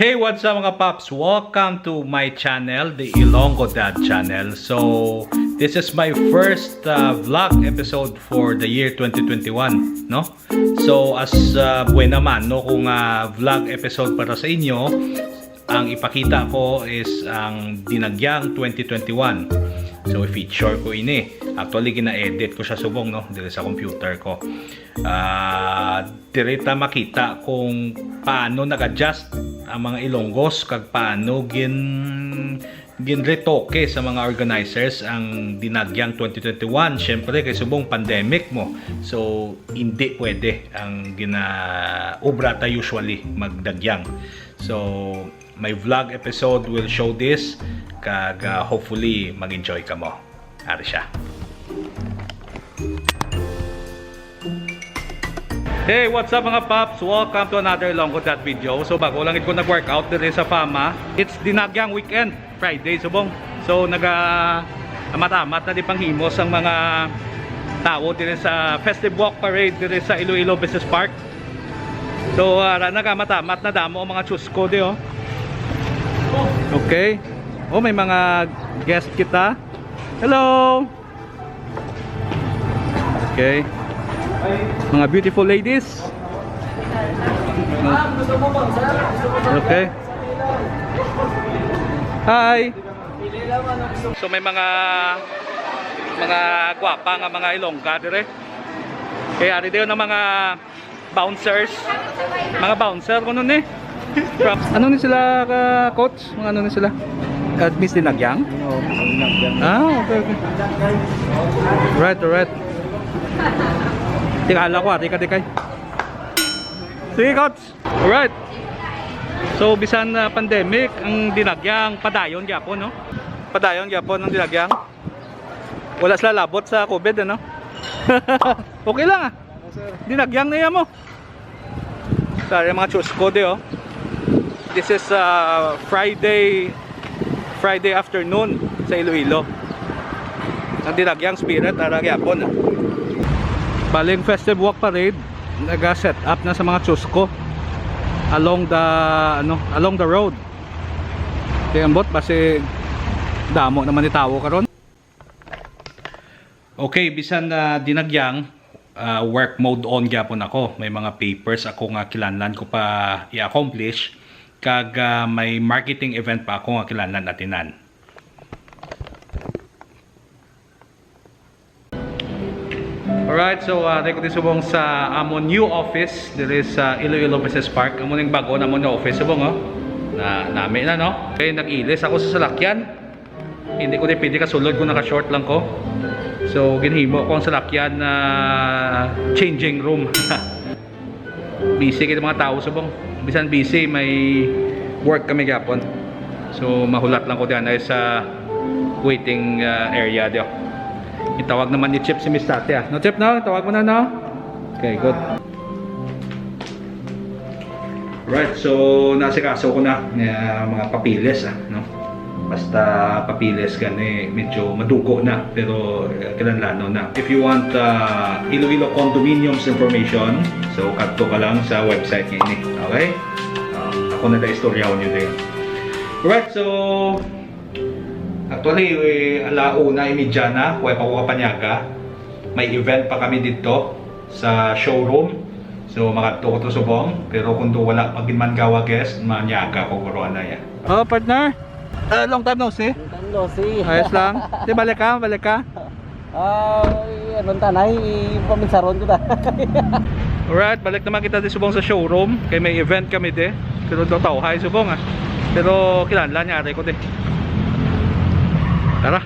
Hey, what's up mga paps? Welcome to my channel, the Ilonggo Dad channel. So, this is my first vlog episode for the year 2021, no? So, as buwan naman, no, kung vlog episode para sa inyo, ang ipakita ko is ang Dinagyang 2021. So, i-feature ko ini. Actually, gina-edit ko siya subong, no? Dito sa computer ko. Direta makita kung paano nag-adjust ang mga Ilonggos kag paano ginretoke sa mga organizers ang Dinagyang 2021. Syempre kay subong pandemic mo, so hindi pwede ang ginaobrata usually magdagyang. So my vlog episode will show this kag hopefully mag-enjoy ka mo. Ari siya. Hey, what's up mga paps? Welcome to another Ilonggo Dad video. So bago lang ko nag-workout din sa Fama. It's Dinagyang weekend, Friday subong. So amat-amat na di panghimos ang mga tao din sa festive walk parade din sa Iloilo Business Park. So nagamat-amat na damo ang mga chusko di oh. Okay. Oh, may mga guest kita. Hello. Okay. Mga beautiful ladies. Okay. Hi. So may mga gwapa nga mga Ilongga dire. Kaya ari daw ng mga bouncers. Mga bouncer kuno ni. Ano ni sila coach? Mga ano ni sila? Miss Dinagyang? Ah, okay. Right. Hala ko, tikay. Sige, coach. Alright. So, bisan pandemic, ang Dinagyang padayon gyapon, no? Padayon gyapon ang Dinagyang. Wala sila labot sa COVID, ano? Okay lang, Dinagyang na yan mo. Sorry, mga chusko di, oh. This is Friday afternoon sa Iloilo. Ang Dinagyang spirit, gyapon, no? Baling festive walk parade nag-set up na sa mga chusko along the road. Kayambot kasi damo naman ni tao karon. Okay, bisan Dinagyang work mode on gyapon ako. May mga papers ako nga kilanlan ko pa i-accomplish kag may marketing event pa ako nga kilanlan atinan. Alright, so tayo ko din subong sa amon new office dito sa Iloilo Business Park. Amon yung bago na amon na office subong, oh. Nami na, no? Okay, nag-ilis ako sa salakyan. Hindi ko din pwede kasulod kung naka-short lang ko. So, ginhimo ko ang salakyan na changing room. Busy kayo mga tao subong. Bisan busy, may work kami gapon. So, mahulat lang ko diyan ay sa waiting area diyo. Itawag naman ni Chip si Miss Dante, ah. No, Chip, no? Tawag mo na, no? Okay, good. Right, so nasikaso ko na mga papiles, no? Basta papiles gani medyo madugo na, pero kailanlano na. If you want Iloilo condominiums information, so kadto ka lang sa website niya ini. Okay? Ako na istoryahan niyo din. Right, so actually, alauna imidya na, kuha pa ko kapanyaga. May event pa kami dito sa showroom. So, makadto ko to subong. Pero kung do wala pag man gawa guest, manyaga ko kuruan na yan. Oh, partner. Long time no see. Long time no see. Ayos lang. Di balik ka? Anong tanay, paminsaron ko ta. Alright, balik naman kita di subong sa showroom. Kaya may event kami di. Pero do tawhay subong, ah. Pero kilanlan niya, ko di. Tara.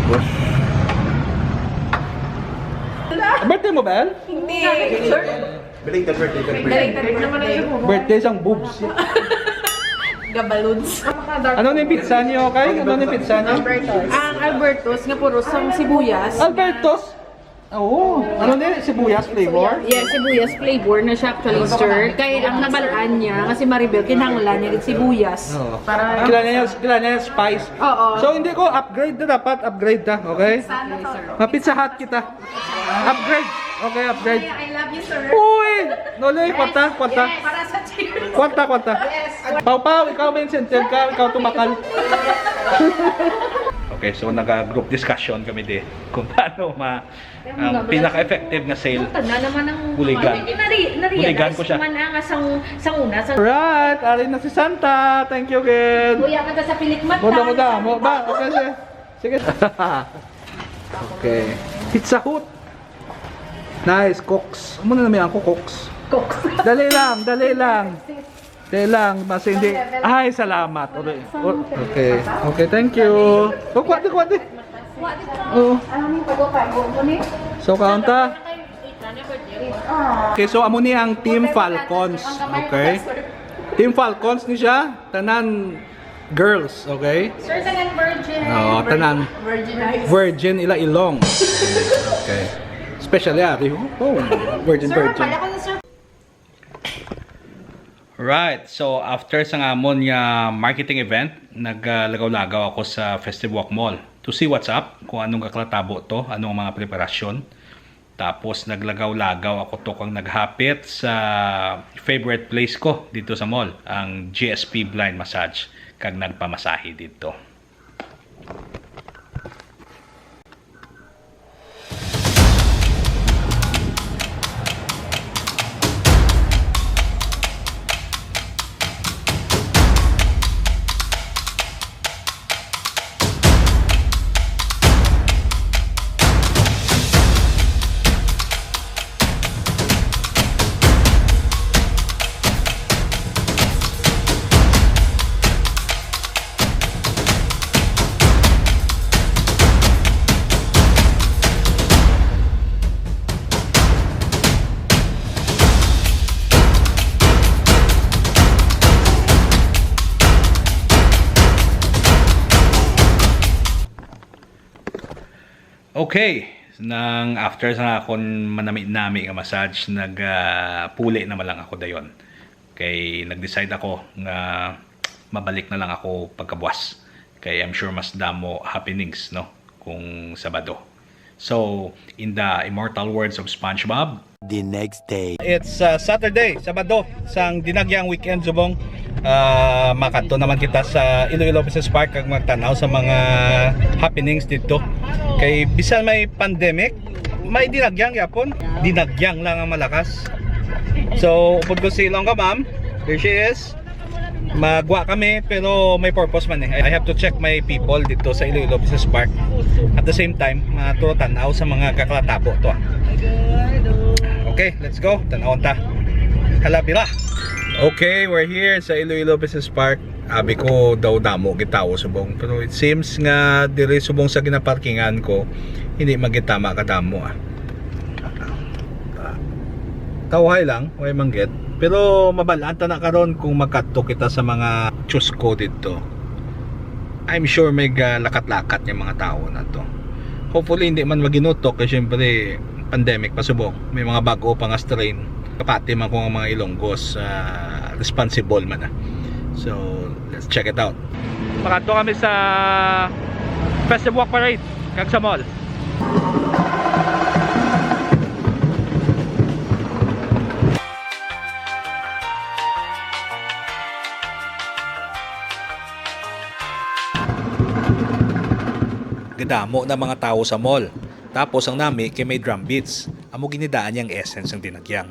Gosh. Birthday mo, Bel? Hindi. Sir? Belated birthday. Birthday sang boobs. Gabaluds. Ano na yung pizza niyo, okay? Ano na yung pizza niyo? Ang Albertos nga puro sang sibuyas. Albertos? Oo. Ano na yung sibuyas flavor? Yes, sibuyas flavor na siya actually sir. Kaya ang nabalaan niya, kasi Maribel, kinanglan niya yung sibuyas. Oo. Para Kailangan niya spice. Oo. So hindi ko upgrade na dapat. Upgrade na, okay? Ma-pizza hut kita. Upgrade. Okay, upgrade. I love you sir. Uy! Noloy, kwanta. Para sa cheers. Kwanta. Yes. Pau, ikaw may incentive ka, ikaw tumakal. Okay, so nag-group discussion kami din kung paano ang pinaka-effective na sale. Buligan. Buligan ko siya. Alright, alin na si Santa. Thank you, kid. Kuya ka sa pilikmat. Muda. Okay, sige. Okay. Pizza Hut. Nice, cooks. Muna naman ako, cooks. Dali lang. Basta hindi. Ay, salamat. Okay, thank you. Kuwati. Oh. So, kaunta. Okay, so amo ni ang Team Falcons. Okay? Team Falcons ni siya. Tanan girls, okay? Sir, tanan virgin. Oo, tanan virgin ila ilong. Okay. Especially virgin. Right, so after sa amon nga marketing event, naglagaw-lagaw ako sa Festive Walk Mall to see what's up, kung anong kaklatabo to, anong mga preparasyon. Tapos naglagaw-lagaw ako to kung naghapit sa favorite place ko dito sa mall, ang GSP Blind Massage, kag nagpamasahe dito. Okay, nang after sa akong manami-nami nga massage, nagpuli naman lang ako dayon. Kay nag-decide ako nga mabalik na lang ako pagkabuwas. Kay I'm sure mas damo happenings, no, kung Sabado. So, in the immortal words of SpongeBob, The next day. it's Saturday, Sabado, sang Dinagyang weekend subong. Makato naman kita sa Iloilo Business Park kag magtanaw sa mga happenings dito. Kay bisan may pandemic, may dinagyang yapon. Dinagyang lang ang malakas. So, upod ko si Ilonggo, ma'am. There she is. Magwa kami pero may purpose man eh. I have to check my people dito sa Iloilo Business Park. At the same time, maturo tanaw sa mga kaklatabo to. Okay, let's go. Tanawon ta. Hala, Bira. Okay, we're here sa Iloilo Business Park. Abi ko daw damo gitawo subong, pero it seems nga diri subong sa ginaparkingan ko hindi magitama kadamo Tawhay lang, way manggit. Pero mabalanta na karon kung magkadto kita sa mga chusko dito. I'm sure may lakat-lakat yung mga tao na to. Hopefully hindi man maginutok kasi syempre pandemic pa subong. May mga bago pa nga strain. Kapati man ko ang mga Ilonggos responsible man So, let's check it out. Makadto kami sa Festive Walk Parade kag sa mall. Gadamo na mga tao sa mall. Tapos ang nami kay may drum beats. Amo ginidaan yang essence ng Dinagyang.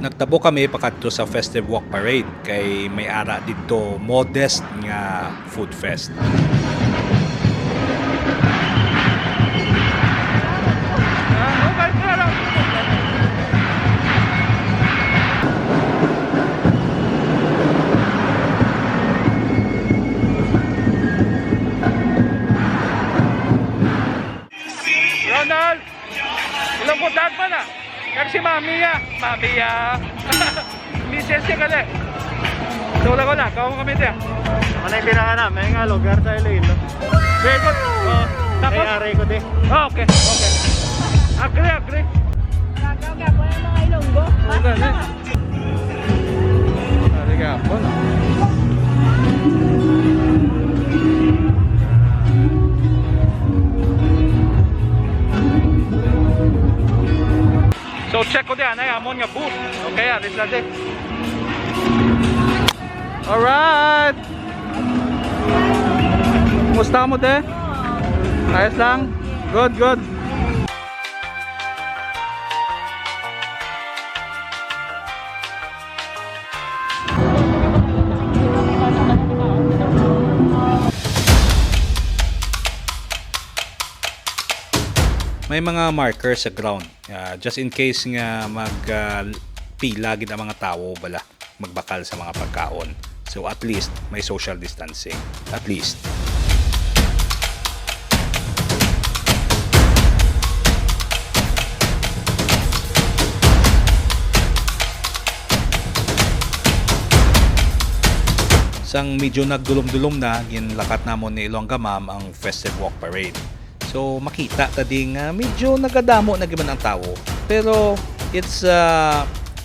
Nagtabo kami pakadto sa Festive Walk Parade kay may ara dito modest nga food fest. Ronald! Ilang puntaan pa na? Kaya si Mami ya. Mrs. niya gali. So Wala. Kau mo kami siya. Manay Bira ka na, may nga lugar sa Iloilo. Very good. Tapos? Ay, aray ko di. Okay. Agree. Gagaw po yung mga Ilonggo. Gani. Ari ka po. So check ko diyan ay amon nga booth. Okay, alis na din. Alright. Kumusta mo de? Ayos lang? Good. May mga markers sa ground just in case nga pila gid ang mga tao bala magbakal sa mga pagkaon. So at least may social distancing. At least. Sang medyo nagdulom-dulom na ginlakat namon ni Ilonggo Ma'am ang Festive Walk Parade. So makita ta ding medyo nagadamo na giman ang tao, pero it's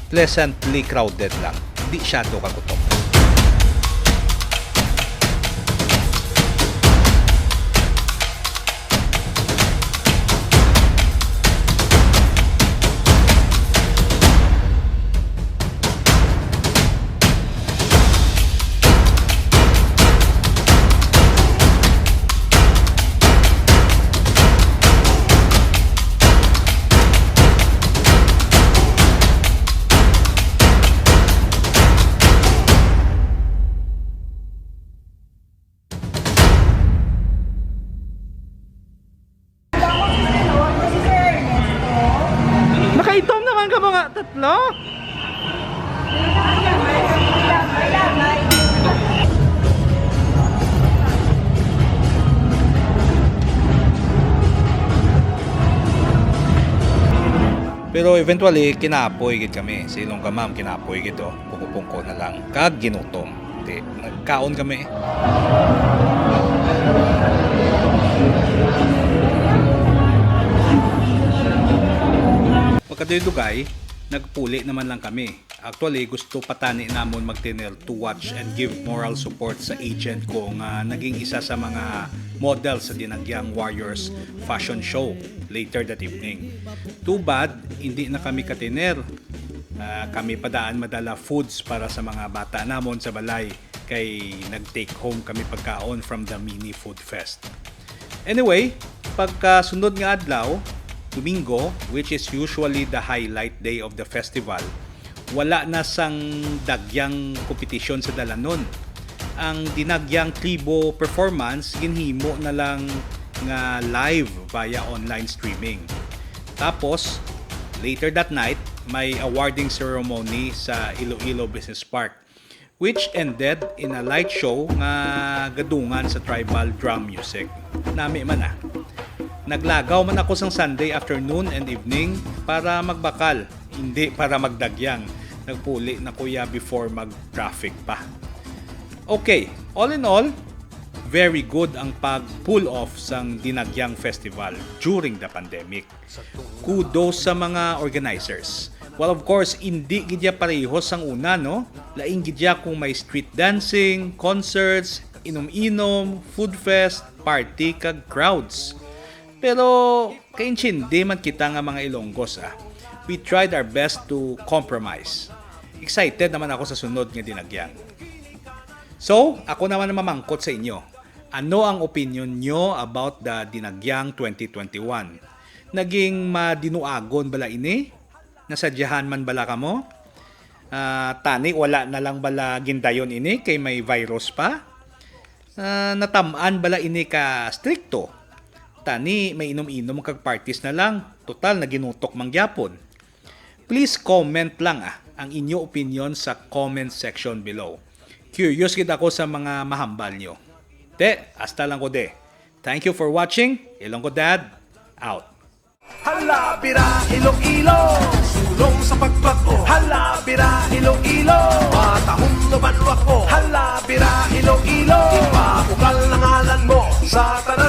pleasantly crowded lang. Di syado kagutom. Nakaitom naman ka mga tatlo? Pero eventually kinapoy gid kami. Si Ilonggo Ma'am kinapoy gid oh. Pupupungko na lang. Kag ginutom. Di nagkaon kami. Pagkadulugay, nagpuli naman lang kami. Actually, gusto patani namon magtinel to watch and give moral support sa agent ko nga naging isa sa mga model sa Dinagyang Warriors fashion show later that evening. Too bad, hindi na kami katiner. Kami padaan madala foods para sa mga bata namon sa balay kay nag-take home kami pagkaon from the mini food fest. Anyway, pagkasunod nga adlaw, Domingo, which is usually the highlight day of the festival, wala na sang Dagyang competition sa dalanon. Ang Dinagyang tribo performance ginhimo na lang nga live via online streaming. Tapos, later that night, may awarding ceremony sa Iloilo Business Park, which ended in a light show nga gadungan sa tribal drum music. Nami man ah. Naglagaw man ako sang Sunday afternoon and evening para magbakal, hindi para magdagyang. Nagpuli na kuya before mag-traffic pa. Okay, all in all, very good ang pag-pull off sang Dinagyang Festival during the pandemic. Kudos sa mga organizers. Well, of course, hindi gidya parehos sang una, no? Laing gidya kung may street dancing, concerts, inom-inom, food fest, party, kag crowds. Pero kainchindi man kita nga mga Ilonggos ah. We tried our best to compromise. Excited naman ako sa sunod nga Dinagyang. So, ako naman na mamangkot sa inyo. Ano ang opinion nyo about the Dinagyang 2021? Naging madinuagon bala ini? Nasadyahan man bala kamo? Tani wala na lang bala gindayon ini kay may virus pa? Natamaan bala ini ka stricto? Tani may inom-inom kag parties na lang, total na ginutok mangyapon. Please comment lang ang inyo opinion sa comment section below. Curious gid ako sa mga mahambal nyo. Hasta lang ko de. Thank you for watching. Ilonggo Dad out. Hala, Bira, Iloilo. tulong sa pagbago. Hala, Bira, Iloilo. Matahong naman ako. Hala, Bira, Iloilo. Ipapukal ng ngalan mo sa tanan